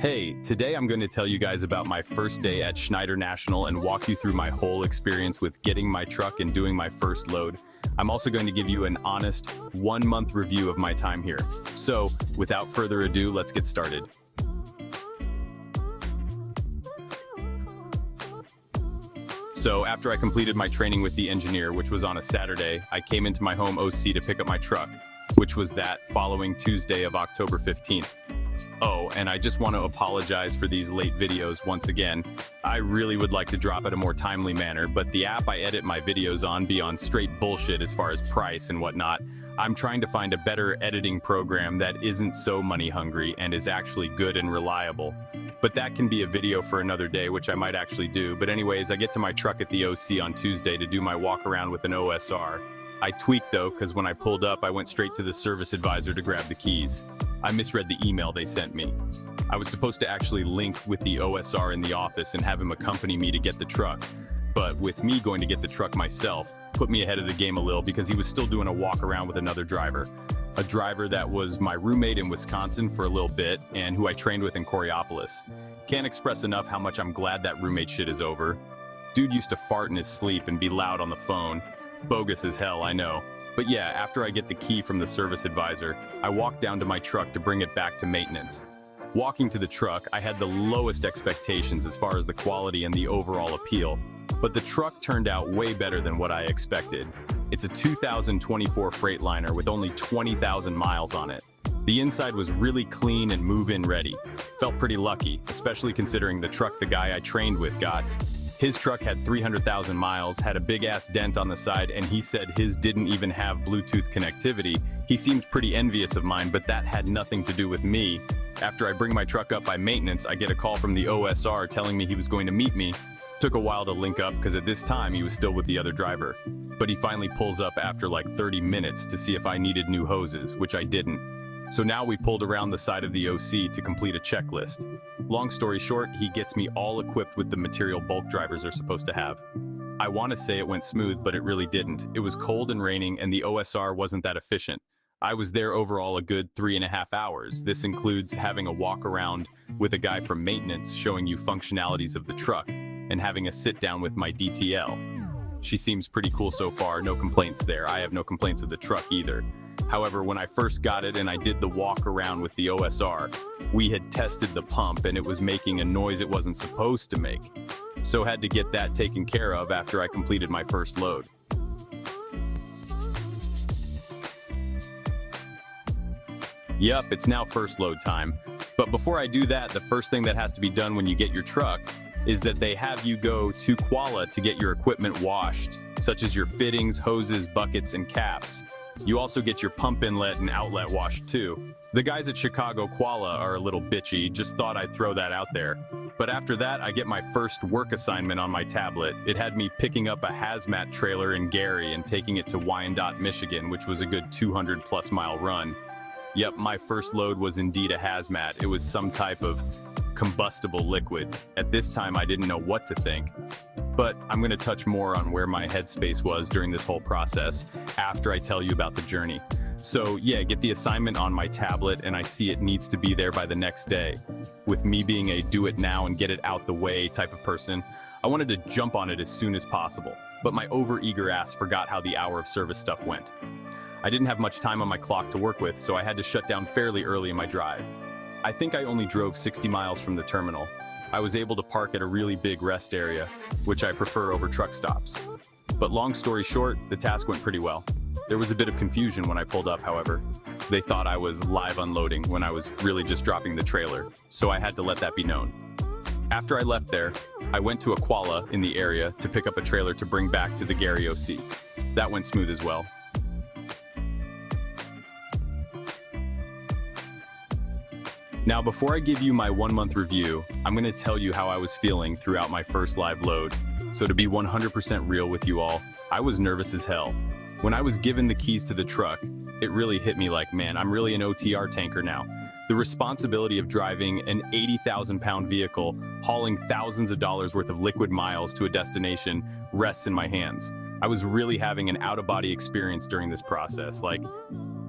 Hey, today I'm going to tell you guys about my first day at Schneider National and walk you through my whole experience with getting my truck and doing my first load. I'm also going to give you an honest 1 month review of my time here. So, without further ado, let's get started. So, after I completed my training with the engineer, which was on a Saturday, I came into my home OC to pick up my truck, which was that following Tuesday of October 15th. Oh, and I just want to apologize for these late videos once again. I really would like to drop at a more timely manner, but the app I edit my videos on be on straight bullshit as far as price and whatnot. I'm trying to find a better editing program that isn't so money hungry and is actually good and reliable. But that can be a video for another day, which I might actually do. But anyways, I get to my truck at the OC on Tuesday to do my walk around with an OSR. I tweaked though, because when I pulled up, I went straight to the service advisor to grab the keys. I misread the email they sent me. I was supposed to actually link with the OSR in the office and have him accompany me to get the truck. But with me going to get the truck myself, put me ahead of the game a little because he was still doing a walk around with another driver. A driver that was my roommate in Wisconsin for a little bit and who I trained with in Coriopolis. Can't express enough how much I'm glad that roommate shit is over. Dude used to fart in his sleep and be loud on the phone. Bogus as hell, I know. But yeah, after I get the key from the service advisor, I walk down to my truck to bring it back to maintenance. Walking to the truck, I had the lowest expectations as far as the quality and the overall appeal, but the truck turned out way better than what I expected. It's a 2024 Freightliner with only 20,000 miles on it. The inside was really clean and move-in ready. Felt pretty lucky, especially considering the truck the guy I trained with got. His truck had 300,000 miles, had a big-ass dent on the side, and he said his didn't even have Bluetooth connectivity. He seemed pretty envious of mine, but that had nothing to do with me. After I bring my truck up by maintenance, I get a call from the OSR telling me he was going to meet me. Took a while to link up because at this time he was still with the other driver. But he finally pulls up after like 30 minutes to see if I needed new hoses, which I didn't. So now we pulled around the side of the OC to complete a checklist. Long story short, he gets me all equipped with the material bulk drivers are supposed to have. I want to say it went smooth, but it really didn't. It was cold and raining, and the OSR wasn't that efficient. I was there overall a good 3.5 hours. This includes having a walk around with a guy from maintenance showing you functionalities of the truck, and having a sit down with my DTL. She seems pretty cool so far, no complaints there. I have no complaints of the truck either. However, when I first got it and I did the walk around with the OSR, we had tested the pump and it was making a noise it wasn't supposed to make. So had to get that taken care of after I completed my first load. Yup, it's now first load time. But before I do that, the first thing that has to be done when you get your truck is that they have you go to Quala to get your equipment washed, such as your fittings, hoses, buckets, and caps. You also get your pump inlet and outlet washed too. The guys at Chicago Quala are a little bitchy, just thought I'd throw that out there. But after that, I get my first work assignment on my tablet. It had me picking up a Hazmat trailer in Gary and taking it to Wyandotte, Michigan, which was a good 200+ mile run. Yep, my first load was indeed a Hazmat. It was some type of combustible liquid. At this time, I didn't know what to think. But I'm going to touch more on where my headspace was during this whole process after I tell you about the journey. So yeah, get the assignment on my tablet and I see it needs to be there by the next day. With me being a do it now and get it out the way type of person, I wanted to jump on it as soon as possible. But my overeager ass forgot how the hour of service stuff went. I didn't have much time on my clock to work with, so I had to shut down fairly early in my drive. I think I only drove 60 miles from the terminal. I was able to park at a really big rest area, which I prefer over truck stops. But long story short, the task went pretty well. There was a bit of confusion when I pulled up, however. They thought I was live unloading when I was really just dropping the trailer, so I had to let that be known. After I left there, I went to a Quala in the area to pick up a trailer to bring back to the Gary OC. That went smooth as well. Now, before I give you my 1 month review, I'm going to tell you how I was feeling throughout my first live load. So to be 100% real with you all, I was nervous as hell. When I was given the keys to the truck, it really hit me like, man, I'm really an OTR tanker now. The responsibility of driving an 80,000 pound vehicle, hauling thousands of dollars worth of liquid miles to a destination, rests in my hands. I was really having an out-of-body experience during this process. Like,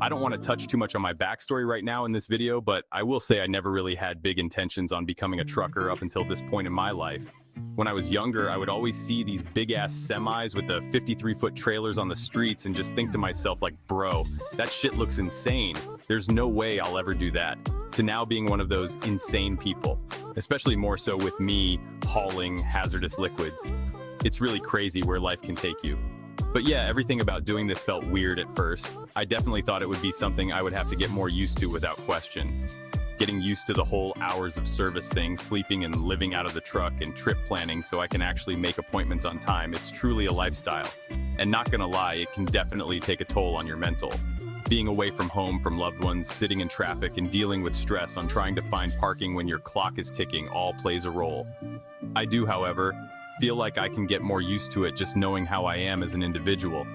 I don't want to touch too much on my backstory right now in this video, but I will say I never really had big intentions on becoming a trucker up until this point in my life. When I was younger, I would always see these big-ass semis with the 53-foot trailers on the streets and just think to myself like, bro, that shit looks insane. There's no way I'll ever do that. To now being one of those insane people, especially more so with me hauling hazardous liquids. It's really crazy where life can take you. But yeah, everything about doing this felt weird at first. I definitely thought it would be something I would have to get more used to without question. Getting used to the whole hours of service thing, sleeping and living out of the truck, and trip planning so I can actually make appointments on time. It's truly a lifestyle. And not gonna lie, it can definitely take a toll on your mental. Being away from home, from loved ones, sitting in traffic, and dealing with stress on trying to find parking when your clock is ticking all plays a role. I do, however, feel like I can get more used to it just knowing how I am as an individual.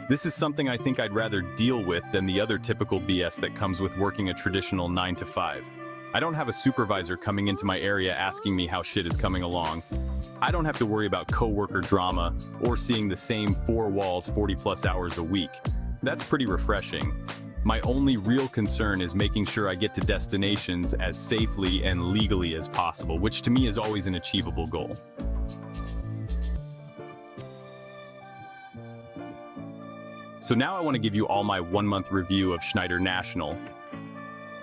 This is something I think I'd rather deal with than the other typical BS that comes with working a traditional 9 to 5. I don't have a supervisor coming into my area asking me how shit is coming along. I don't have to worry about coworker drama or seeing the same four walls 40+ hours a week. That's pretty refreshing. My only real concern is making sure I get to destinations as safely and legally as possible, which to me is always an achievable goal. So now I want to give you all my 1-month review of Schneider National.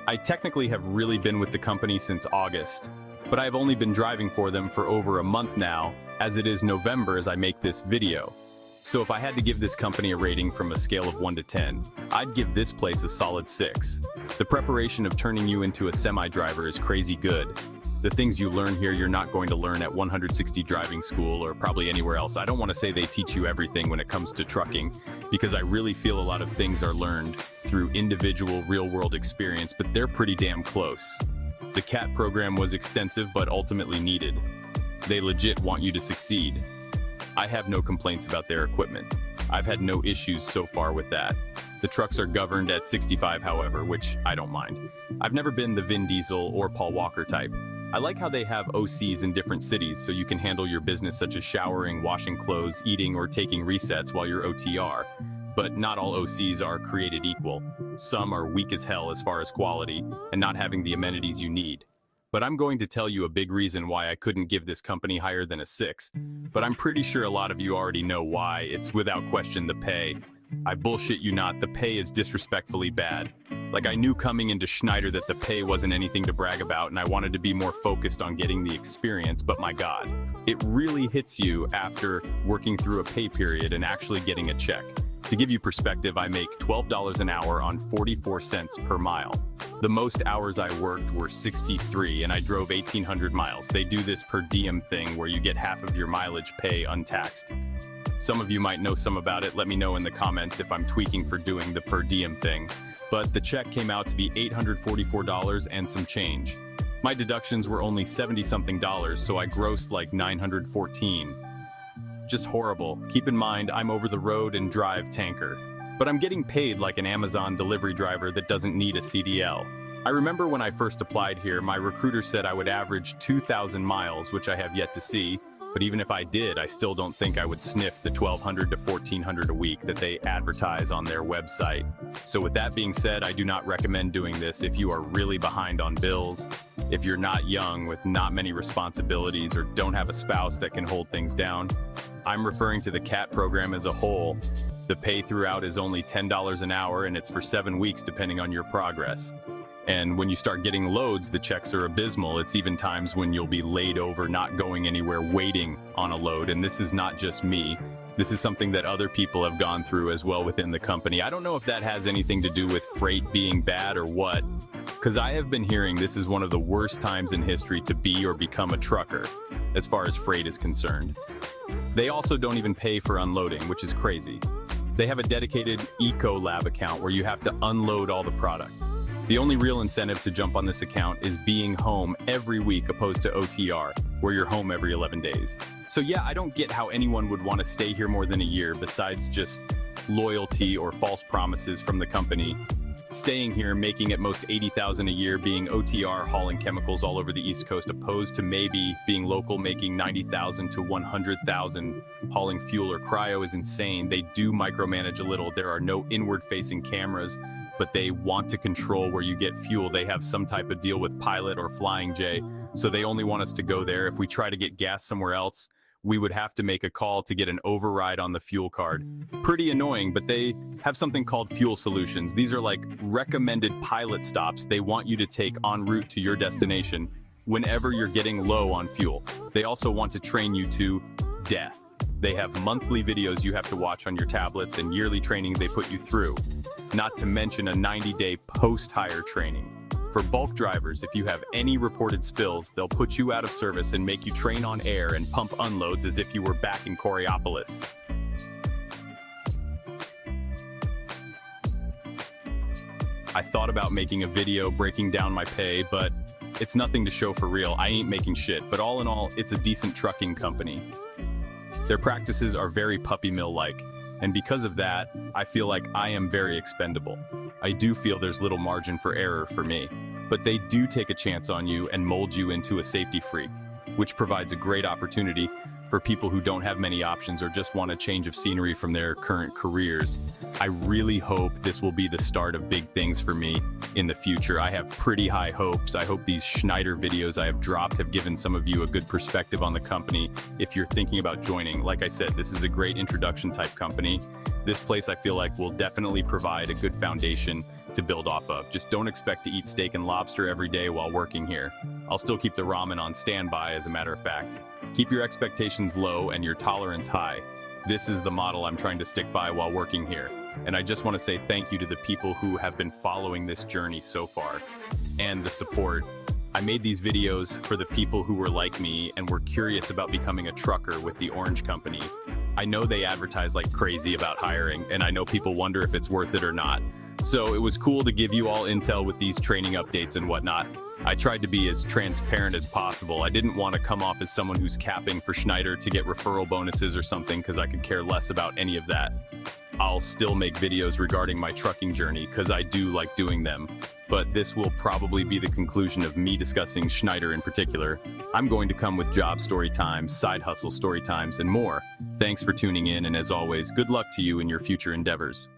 I technically have really been with the company since August, but I've only been driving for them for over a month now, as it is November as I make this video. So if I had to give this company a rating from a scale of 1 to 10, I'd give this place a solid 6. The preparation of turning you into a semi-driver is crazy good. The things you learn here you're not going to learn at 160 driving school or probably anywhere else. I don't want to say they teach you everything when it comes to trucking, because I really feel a lot of things are learned through individual real-world experience, but they're pretty damn close. The CAT program was extensive but ultimately needed. They legit want you to succeed. I have no complaints about their equipment. I've had no issues so far with that. The trucks are governed at 65, however, which I don't mind. I've never been the Vin Diesel or Paul Walker type. I like how they have OCs in different cities so you can handle your business such as showering, washing clothes, eating, or taking resets while you're OTR. But not all OCs are created equal. Some are weak as hell as far as quality and not having the amenities you need. But I'm going to tell you a big reason why I couldn't give this company higher than a 6. But I'm pretty sure a lot of you already know why. It's without question the pay. I bullshit you not, the pay is disrespectfully bad. Like, I knew coming into Schneider that the pay wasn't anything to brag about and I wanted to be more focused on getting the experience, but my God, it really hits you after working through a pay period and actually getting a check. To give you perspective, I make $12 an hour on 44 cents per mile. The most hours I worked were 63 and I drove 1,800 miles. They do this per diem thing where you get half of your mileage pay untaxed. Some of you might know some about it. Let me know in the comments if I'm tweaking for doing the per diem thing. But the check came out to be $844 and some change. My deductions were only $70-something, so I grossed like $914. Just horrible. Keep in mind, I'm over the road and drive tanker. But I'm getting paid like an Amazon delivery driver that doesn't need a CDL. I remember when I first applied here, my recruiter said I would average 2,000 miles, which I have yet to see. But even if I did, I still don't think I would sniff the 1,200 to 1,400 a week that they advertise on their website. So with that being said, I do not recommend doing this if you are really behind on bills, if you're not young with not many responsibilities, or don't have a spouse that can hold things down. I'm referring to the CAT program as a whole. The pay throughout is only $10 an hour and it's for 7 weeks depending on your progress. And when you start getting loads, the checks are abysmal. It's even times when you'll be laid over, not going anywhere, waiting on a load. And this is not just me. This is something that other people have gone through as well within the company. I don't know if that has anything to do with freight being bad or what, because I have been hearing this is one of the worst times in history to be or become a trucker, as far as freight is concerned. They also don't even pay for unloading, which is crazy. They have a dedicated Eco Lab account where you have to unload all the product. The only real incentive to jump on this account is being home every week opposed to OTR, where you're home every 11 days. So yeah, I don't get how anyone would want to stay here more than a year besides just loyalty or false promises from the company. Staying here, making at most $80,000 a year, being OTR, hauling chemicals all over the East Coast, opposed to maybe being local, making $90,000 to $100,000, hauling fuel or cryo is insane. They do micromanage a little. There are no inward-facing cameras. but they want to control where you get fuel. They have some type of deal with Pilot or Flying J, so they only want us to go there. If we try to get gas somewhere else, we would have to make a call to get an override on the fuel card. Pretty annoying, but they have something called fuel solutions. These are like recommended pilot stops they want you to take en route to your destination whenever you're getting low on fuel. They also want to train you to death. They have monthly videos you have to watch on your tablets and yearly training they put you through, not to mention a 90-day post-hire training. For bulk drivers, if you have any reported spills, they'll put you out of service and make you train on air and pump unloads as if you were back in Coriopolis. I thought about making a video breaking down my pay, but it's nothing to show for real. I ain't making shit, but all in all, it's a decent trucking company. Their practices are very puppy mill-like, and because of that, I feel like I am very expendable. I do feel there's little margin for error for me, but they do take a chance on you and mold you into a safety freak, which provides a great opportunity for people who don't have many options or just want a change of scenery from their current careers. I really hope this will be the start of big things for me in the future. I have pretty high hopes. I hope these Schneider videos I have dropped have given some of you a good perspective on the company if you're thinking about joining. Like I said, this is a great introduction type company. This place I feel like will definitely provide a good foundation to build off of. Just don't expect to eat steak and lobster every day while working here. I'll still keep the ramen on standby, as a matter of fact. Keep your expectations low and your tolerance high. This is the model I'm trying to stick by while working here. And I just want to say thank you to the people who have been following this journey so far and the support. I made these videos for the people who were like me and were curious about becoming a trucker with the Orange Company. I know they advertise like crazy about hiring, and I know people wonder if it's worth it or not. So it was cool to give you all intel with these training updates and whatnot. I tried to be as transparent as possible. I didn't want to come off as someone who's capping for Schneider to get referral bonuses or something, because I could care less about any of that. I'll still make videos regarding my trucking journey because I do like doing them. But this will probably be the conclusion of me discussing Schneider in particular. I'm going to come with job story times, side hustle story times, and more. Thanks for tuning in, and as always, good luck to you in your future endeavors.